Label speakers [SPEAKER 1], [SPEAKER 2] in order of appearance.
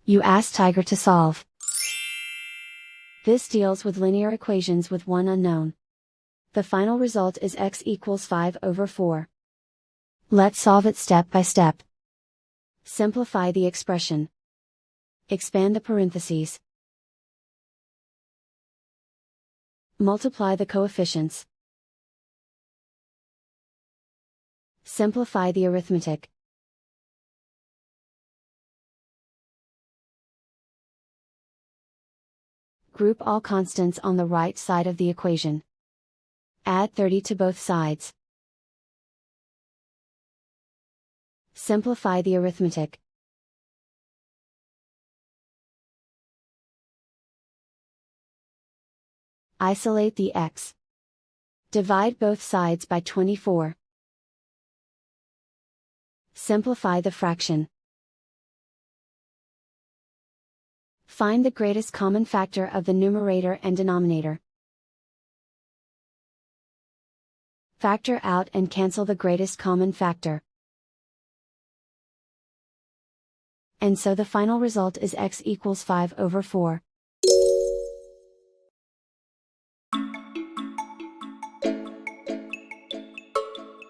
[SPEAKER 1] You ask Tiger to solve. This deals with linear equations with one unknown. The final result is x equals 5/4. Let's solve it step by step. Simplify the expression. Expand the parentheses. Multiply the coefficients. Simplify the arithmetic. Group all constants on the right side of the equation. Add 30 to both sides. Simplify the arithmetic. Isolate the x. Divide both sides by 24. Simplify the fraction. Find the greatest common factor of the numerator and denominator. Factor out and cancel the greatest common factor. And so the final result is x equals 5/4.